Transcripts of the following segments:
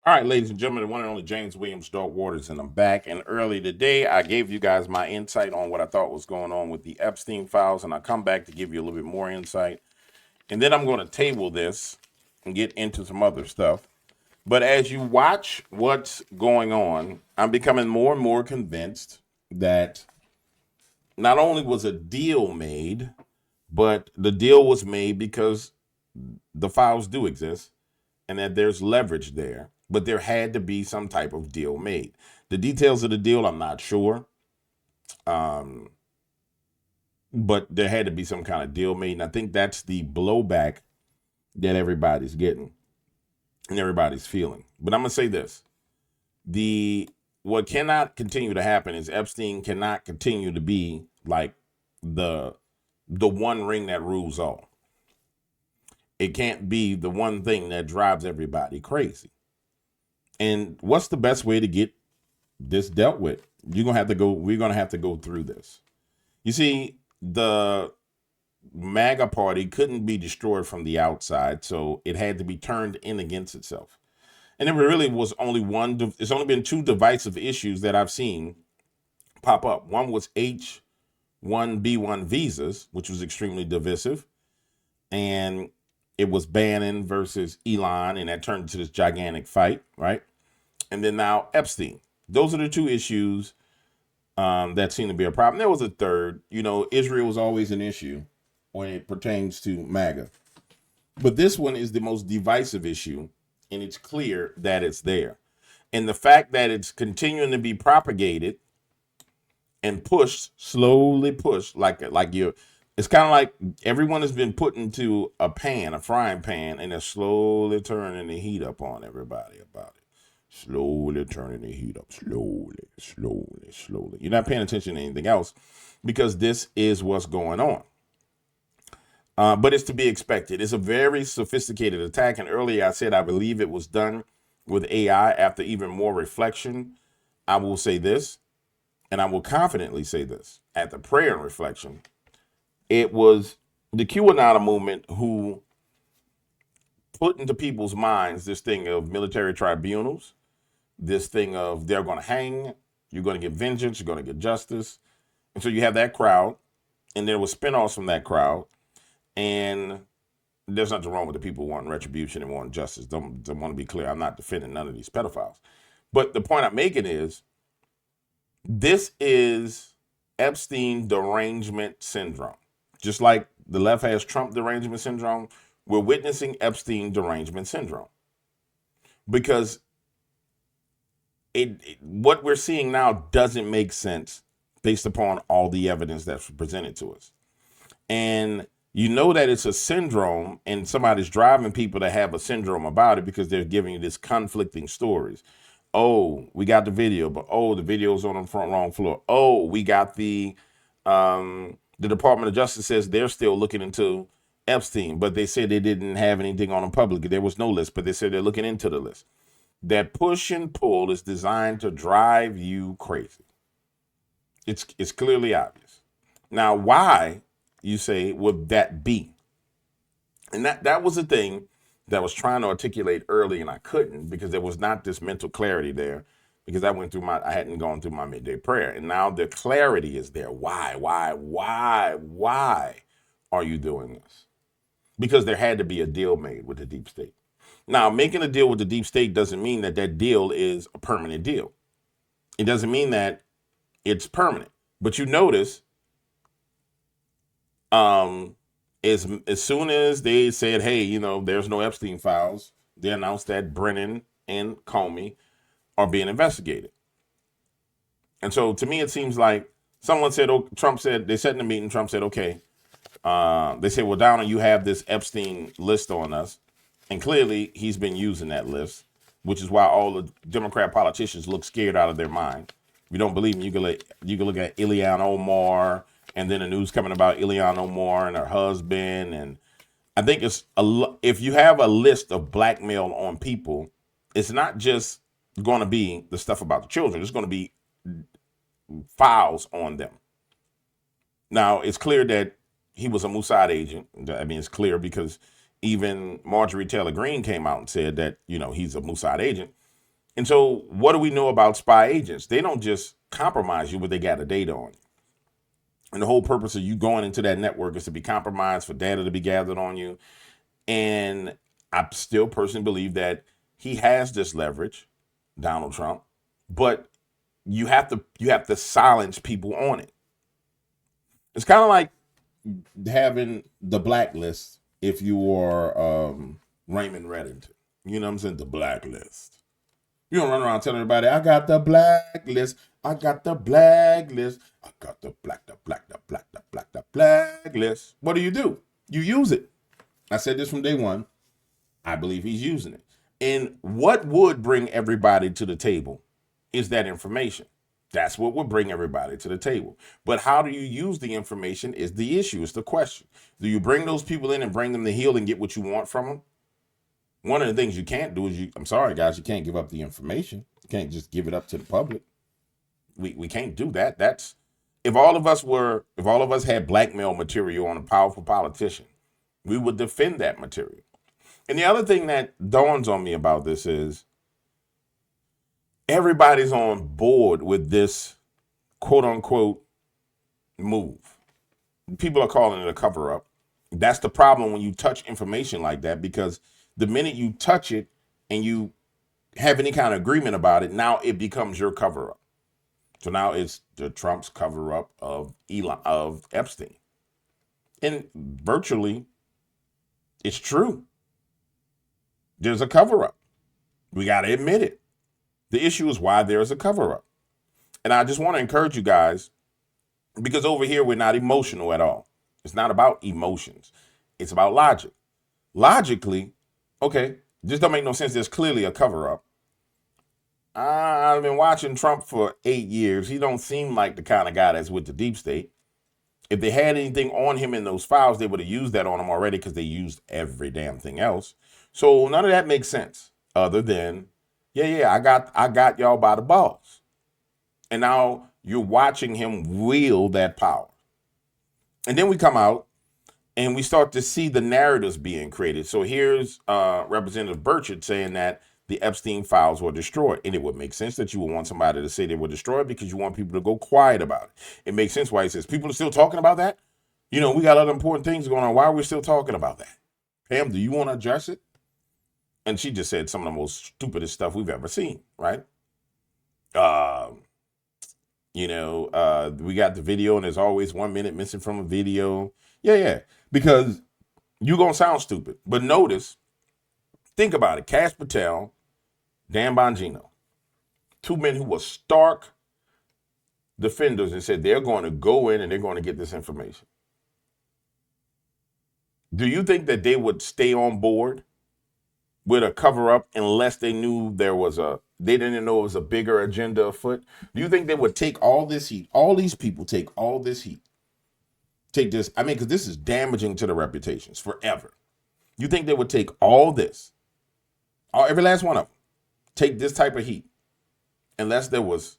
All right, ladies and gentlemen, the one and only James Williams Dog Waters, and I'm back. And early today, I gave you guys my insight on what I thought was going on with the Epstein files, and I come back to give you a little bit more insight. And then I'm going to table this and get into some other stuff. But as you watch what's going on, I'm becoming more and more convinced that not only was a deal made, but the deal was made because the files do exist and that there's leverage there, but there had to be some type of deal made. The details of the deal, I'm not sure, um, but there had to be some kind of deal made, and I think that's the blowback that everybody's getting and everybody's feeling. But I'm gonna say this: the what cannot continue to happen is Epstein cannot continue to be like the the one ring that rules all. It can't be the one thing that drives everybody crazy. And what's the best way to get this dealt with? We're gonna have to go through this. You see, the MAGA party couldn't be destroyed from the outside, so it had to be turned in against itself. And there really was only one, it's only been two divisive issues that I've seen pop up. One was H1B1 visas, which was extremely divisive, and it was Bannon versus Elon, and that turned into this gigantic fight, right? And then now Epstein. Those are the two issues that seem to be a problem. There was a third. Israel was always an issue when it pertains to MAGA. But this one is the most divisive issue, and it's clear that it's there. And the fact that it's continuing to be propagated and pushed, slowly pushed, it's kind of like everyone has been put into a frying pan, and they're slowly turning the heat up on everybody about it. Slowly turning the heat up, slowly, slowly, slowly. You're not paying attention to anything else because this is what's going on. But it's to be expected. It's a very sophisticated attack. And earlier I said I believe it was done with AI. After even more reflection, I will say this, and I will confidently say this. After prayer and reflection, it was the QAnon movement who put into people's minds this thing of military tribunals, this thing of they're going to hang, you're going to get vengeance, you're going to get justice. And so you have that crowd, and there was spinoffs from that crowd. And there's nothing wrong with the people wanting retribution and wanting justice. Don't want to be clear. I'm not defending none of these pedophiles. But the point I'm making is this is Epstein derangement syndrome. Just like the left has Trump derangement syndrome, we're witnessing Epstein derangement syndrome. Because what we're seeing now doesn't make sense based upon all the evidence that's presented to us. And you know that it's a syndrome, and somebody's driving people to have a syndrome about it because they're giving you this conflicting stories. Oh, we got the video, but the video's on the front wrong floor. Oh, we got the Department of Justice says they're still looking into Epstein, but they said they didn't have anything on him publicly. There was no list, but they said they're looking into the list. That push and pull is designed to drive you crazy. It's clearly obvious. Now, why, you say, would that be? And that was the thing that I was trying to articulate early, and I couldn't because there was not this mental clarity there because I hadn't gone through my midday prayer. And now the clarity is there. Why are you doing this? Because there had to be a deal made with the deep state. Now, making a deal with the deep state doesn't mean that deal is a permanent deal. It doesn't mean that it's permanent. But you notice, as soon as they said, hey, there's no Epstein files, they announced that Brennan and Comey are being investigated. And so to me, it seems like someone said, they said in the meeting, Trump said, okay. They said, well, Downer, you have this Epstein list on us. And clearly he's been using that list, which is why all the Democrat politicians look scared out of their mind. If you don't believe me, you can look at Ilhan Omar, and then the news coming about Ilhan Omar and her husband. And I think if you have a list of blackmail on people, it's not just going to be the stuff about the children. It's going to be files on them. Now, it's clear that he was a Mossad agent. I mean, it's clear because even Marjorie Taylor Greene came out and said that, he's a Mossad agent. And so what do we know about spy agents? They don't just compromise you, but they gather data on you. And the whole purpose of you going into that network is to be compromised, for data to be gathered on you. And I still personally believe that he has this leverage, Donald Trump, but you have to silence people on it. It's kind of like having the blacklist if you are Raymond Reddington. You know what I'm saying? The blacklist. You don't run around telling everybody, I got the blacklist. I got the blacklist. I got the blacklist. What do? You use it. I said this from day one. I believe he's using it. And what would bring everybody to the table is that information. That's what would bring everybody to the table. But how do you use the information is the issue, is the question. Do you bring those people in and bring them to heel and get what you want from them? One of the things you can't do is I'm sorry, guys, you can't give up the information. You can't just give it up to the public. We can't do that. That's if all of us had blackmail material on a powerful politician, we would defend that material. And the other thing that dawns on me about this is everybody's on board with this quote unquote move. People are calling it a cover up. That's the problem when you touch information like that, because the minute you touch it and you have any kind of agreement about it, now it becomes your cover up. So now it's the Trump's cover up of Epstein. And virtually it's true. There's a cover up. We got to admit it. The issue is why there's a cover up. And I just want to encourage you guys, because over here we're not emotional at all. It's not about emotions. It's about logic. Logically, okay, this don't make no sense. There's clearly a cover up. I've been watching Trump for 8 years. He don't seem like the kind of guy that's with the deep state. If they had anything on him in those files, they would have used that on him already, because they used every damn thing else. So none of that makes sense other than, I got y'all by the balls. And now you're watching him wield that power. And then we come out and we start to see the narratives being created. So here's Representative Burchett saying that the Epstein files were destroyed. And it would make sense that you would want somebody to say they were destroyed, because you want people to go quiet about it. It makes sense why he says people are still talking about that. You know, we got other important things going on. Why are we still talking about that? Pam, do you want to address it? And she just said some of the most stupidest stuff we've ever seen, right? We got the video, and there's always 1 minute missing from a video. Yeah. Because you're going to sound stupid. But notice, think about it. Cash Patel, Dan Bongino, two men who were stark defenders and said they're going to go in and they're going to get this information. Do you think that they would stay on board with a cover up unless they knew they didn't know it was a bigger agenda afoot? Do you think they would take all this heat? All these people take all this heat. Take this, because this is damaging to their reputations forever. You think they would take all this, every last one of them, take this type of heat, unless there was,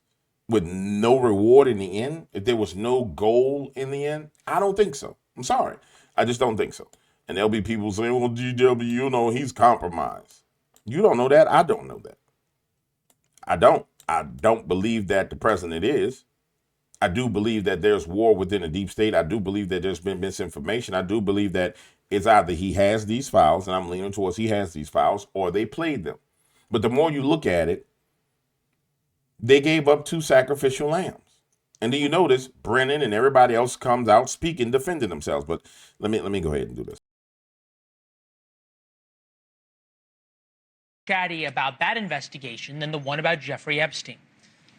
with no reward in the end, if there was no goal in the end? I don't think so. I'm sorry. I just don't think so. And there'll be people saying, well, GW, he's compromised. You don't know that. I don't know that. I don't believe that the president is. I do believe that there's war within the deep state. I do believe that there's been misinformation. I do believe that it's either he has these files, and I'm leaning towards he has these files, or they played them. But the more you look at it, they gave up 2 sacrificial lambs. And then you notice Brennan and everybody else comes out speaking, defending themselves. But let me go ahead and do this. Chatty about that investigation than the one about Jeffrey Epstein.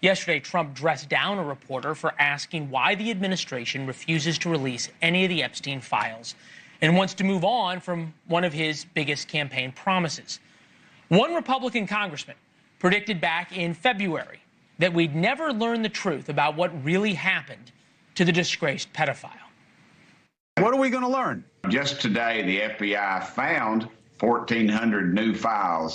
Yesterday, Trump dressed down a reporter for asking why the administration refuses to release any of the Epstein files and wants to move on from one of his biggest campaign promises. One Republican congressman predicted back in February that we'd never learn the truth about what really happened to the disgraced pedophile. What are we going to learn? Just today, the FBI found 1,400 new files.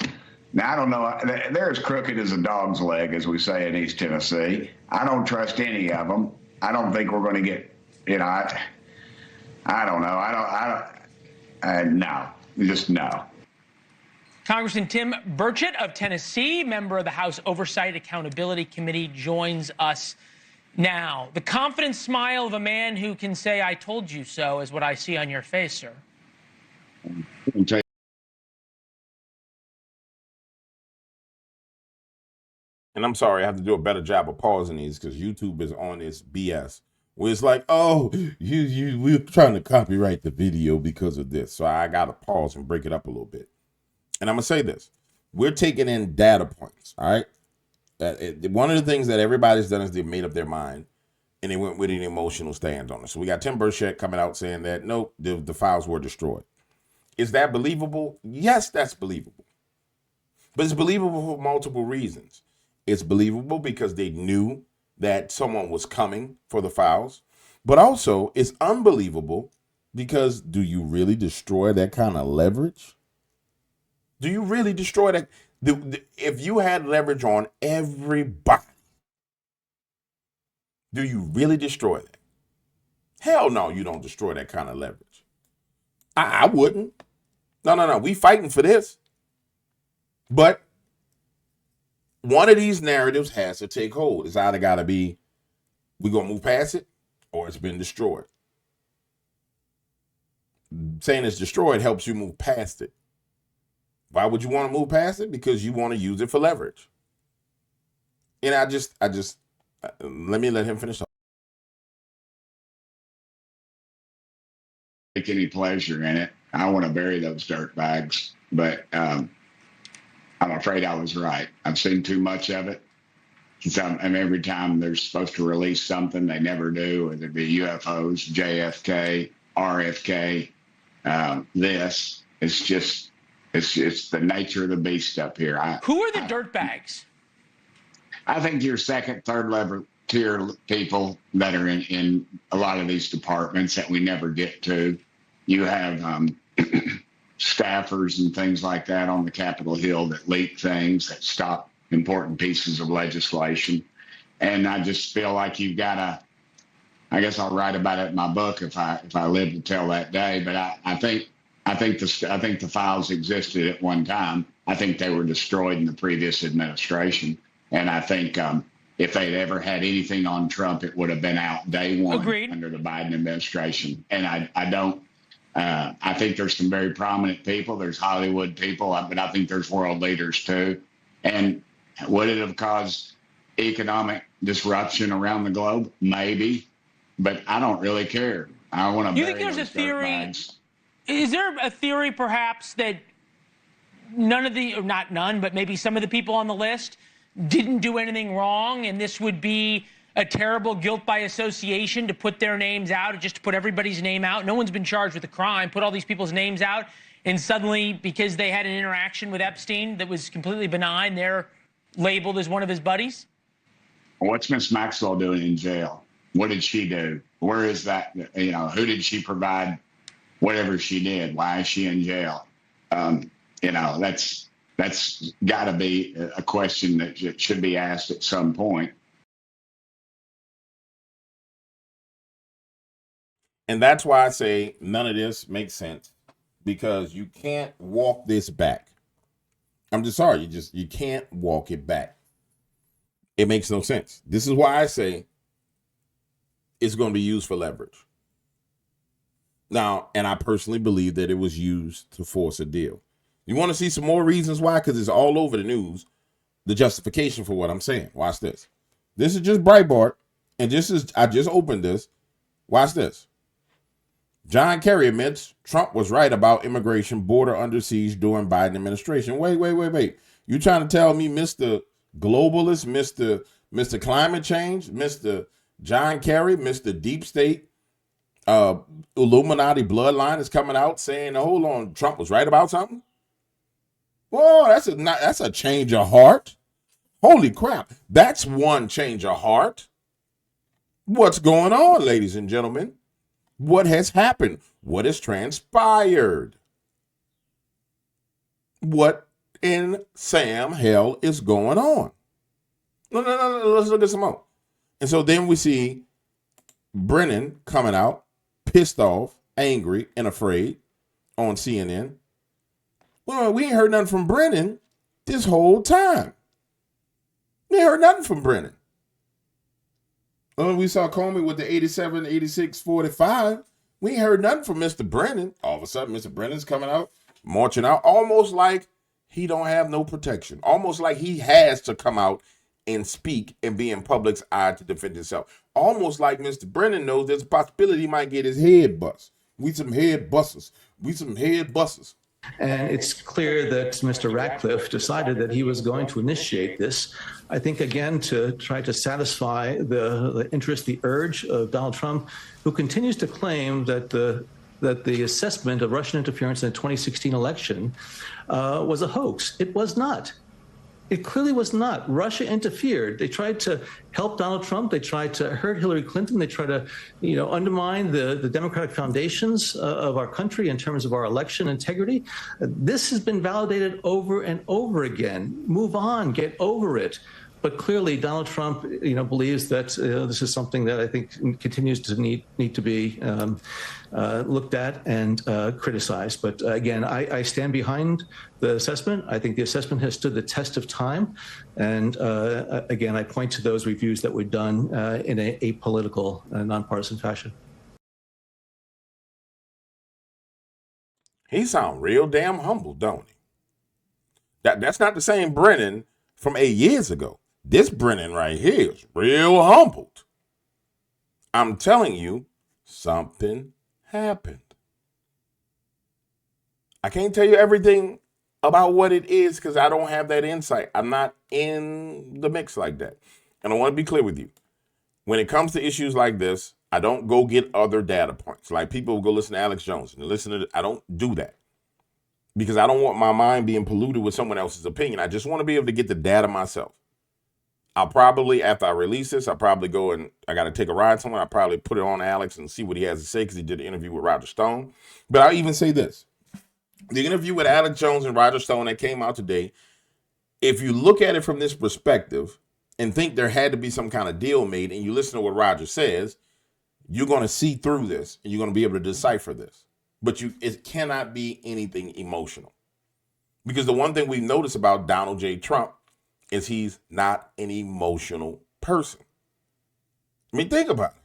Now, I don't know, they're as crooked as a dog's leg, as we say in East Tennessee. I don't trust any of them. I don't think we're going to get, I don't know. No, just no. Congressman Tim Burchett of Tennessee, member of the House Oversight Accountability Committee, joins us now. The confident smile of a man who can say, "I told you so," is what I see on your face, sir. And I'm sorry, I have to do a better job of pausing these because YouTube is on this BS. Where it's like, oh, we're trying to copyright the video because of this. So I got to pause and break it up a little bit. And I'm going to say this. We're taking in data points, all right? One of the things that everybody's done is they've made up their mind and they went with an emotional stand on it. So we got Tim Burchett coming out saying that, nope, the files were destroyed. Is that believable? Yes, that's believable. But it's believable for multiple reasons. It's believable because they knew that someone was coming for the files. But also, it's unbelievable because do you really destroy that kind of leverage? Do you really destroy that? If you had leverage on everybody, do you really destroy that? Hell no, you don't destroy that kind of leverage. I wouldn't. No. We fighting for this. But one of these narratives has to take hold. It's either got to be we're going to move past it or it's been destroyed. Saying it's destroyed helps you move past it. Why would you want to move past it? Because you want to use it for leverage. And I just let him finish. Take any pleasure in it. I want to bury those dirt bags, but I'm afraid I was right. I've seen too much of it. And every time they're supposed to release something, they never do, whether it be UFOs, JFK, RFK. It's the nature of the beast up here. Who are the dirtbags? I think your second, third level tier people that are in a lot of these departments that we never get to. You have staffers and things like that on the Capitol Hill that leak things, that stop important pieces of legislation. And I just feel like you've got to, I guess I'll write about it in my book if I live to tell that day. But I think the files existed at one time. I think they were destroyed in the previous administration. And I think if they'd ever had anything on Trump, it would have been out day one. Agreed. Under the Biden administration. And I think there's some very prominent people. There's Hollywood people, but I think there's world leaders too. And would it have caused economic disruption around the globe? Maybe, but I don't really care. I want to. You think there's a theory? Is there a theory, perhaps, that not none, but maybe some of the people on the list didn't do anything wrong, and this would be a terrible guilt by association to put their names out, just to put everybody's name out? No one's been charged with a crime. Put all these people's names out, and suddenly, because they had an interaction with Epstein that was completely benign, they're labeled as one of his buddies? What's Miss Maxwell doing in jail? What did she do? Where is that? Who did she provide whatever she did? Why is she in jail? That's got to be a question that should be asked at some point. And that's why I say none of this makes sense, because you can't walk this back. I'm just sorry. You can't walk it back. It makes no sense. This is why I say it's going to be used for leverage. Now, and I personally believe that it was used to force a deal. You want to see some more reasons why? Because it's all over the news, the justification for what I'm saying. Watch this. This is just Breitbart, and I just opened this. Watch this. John Kerry admits Trump was right about immigration border under siege during Biden administration. Wait. You trying to tell me Mr. Globalist, Mr. Climate Change, Mr. John Kerry, Mr. Deep State, Illuminati bloodline is coming out saying, hold on, Trump was right about something? Whoa, that's a change of heart. Holy crap. That's one change of heart. What's going on, ladies and gentlemen? What has happened? What has transpired? What in Sam hell is going on? No, let's look at some more. And so then we see Brennan coming out, pissed off, angry, and afraid on CNN. Well, we ain't heard nothing from Brennan this whole time. We ain't heard nothing from Brennan. Well, we saw Comey with the 87, 86, 45. We ain't heard nothing from Mr. Brennan. All of a sudden, Mr. Brennan's coming out, marching out, almost like he don't have no protection. Almost like he has to come out and speak and be in public's eye to defend himself. Almost like Mr. Brennan knows there's a possibility he might get his head bust. We some head busters. We some head busters. And it's clear that Mr. Ratcliffe decided that he was going to initiate this, I think, again, to try to satisfy the interest, the urge of Donald Trump, who continues to claim that the assessment of Russian interference in the 2016 election was a hoax. It was not. It clearly was not. Russia interfered. They tried to help Donald Trump. They tried to hurt Hillary Clinton. They tried to, undermine the democratic foundations of our country in terms of our election integrity. This has been validated over and over again. Move on. Get over it. But clearly, Donald Trump, believes that this is something that I think continues to need to be looked at and criticized. But again, I stand behind the assessment. I think the assessment has stood the test of time. And again, I point to those reviews that were done in a apolitical, nonpartisan fashion. He sounds real damn humble, don't he? That's not the same Brennan from 8 years ago. This Brennan right here is real humbled. I'm telling you, something happened. I can't tell you everything about what it is because I don't have that insight. I'm not in the mix like that. And I want to be clear with you. When it comes to issues like this, I don't go get other data points. Like people will go listen to Alex Jones and I don't do that because I don't want my mind being polluted with someone else's opinion. I just want to be able to get the data myself. I'll probably, after I release this, I'll probably go and I got to take a ride somewhere. I'll probably put it on Alex and see what he has to say because he did an interview with Roger Stone. But I'll even say this. The interview with Alex Jones and Roger Stone that came out today, if you look at it from this perspective and think there had to be some kind of deal made and you listen to what Roger says, you're going to see through this and you're going to be able to decipher this. But it cannot be anything emotional. Because the one thing we've noticed about Donald J. Trump is he's not an emotional person. I mean, think about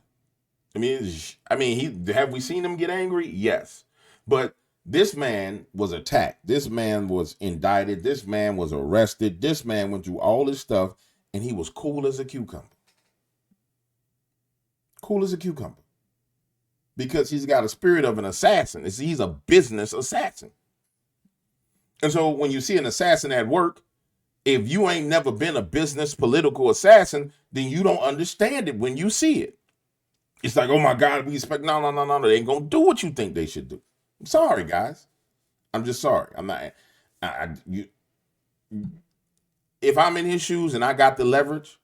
it. I mean, have we seen him get angry? Yes. But this man was attacked. This man was indicted. This man was arrested. This man went through all this stuff, and he was cool as a cucumber. Cool as a cucumber. Because he's got a spirit of an assassin. He's a business assassin. And so when you see an assassin at work, if you ain't never been a business political assassin, then you don't understand it when you see it. It's like, oh my God, we expect, no. They ain't going to do what you think they should do. I'm sorry, guys. I'm just sorry. I'm not, if I'm in his shoes and I got the leverage,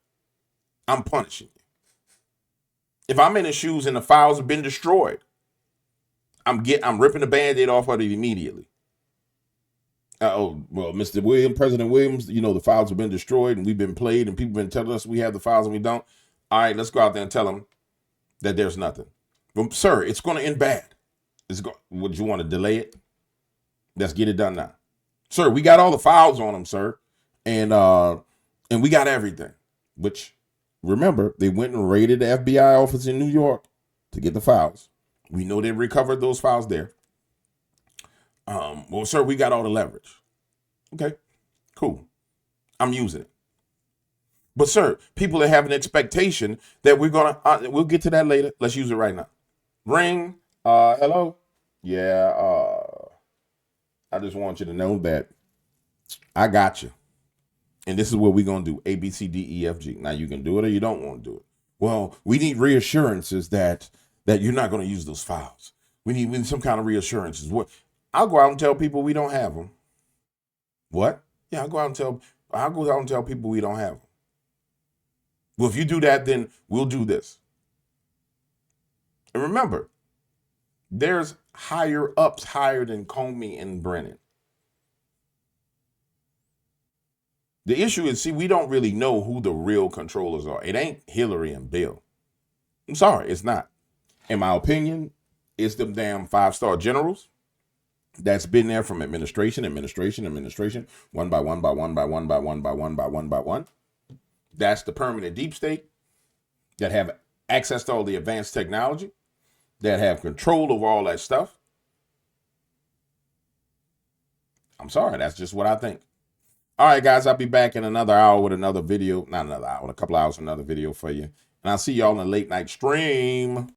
I'm punishing you. If I'm in his shoes and the files have been destroyed, I'm ripping the Band-Aid off of it immediately. Mr. Williams, President Williams, the files have been destroyed and we've been played and people have been telling us we have the files and we don't. All right, let's go out there and tell them that there's nothing. Well, sir, it's going to end bad. Would you want to delay it? Let's get it done now. Sir, we got all the files on them, sir. And we got everything. Which, remember, they went and raided the FBI office in New York to get the files. We know they recovered those files there. Well, sir, we got all the leverage. Okay, cool. I'm using it. But, sir, people that have an expectation that we're going to, we'll get to that later. Let's use it right now. Ring. Hello. Yeah. I just want you to know that I got you. And this is what we're going to do. A, B, C, D, E, F, G. Now, you can do it or you don't want to do it. Well, we need reassurances that you're not going to use those files. We need some kind of reassurances. What? I'll go out and tell people we don't have them. What? Yeah, I'll go out and tell people we don't have them. Well, if you do that, then we'll do this. And remember, there's higher ups higher than Comey and Brennan. The issue is, we don't really know who the real controllers are. It ain't Hillary and Bill. I'm sorry, it's not. In my opinion, it's them damn 5-star generals that's been there from administration, one by one by one by one by one by one by one by one. That's the permanent deep state that have access to all the advanced technology, that have control over all that stuff. I'm sorry, that's just what I think. All right, guys, I'll be back in another hour with another video. Not another hour, in a couple hours, another video for you. And I'll see y'all in a late night stream.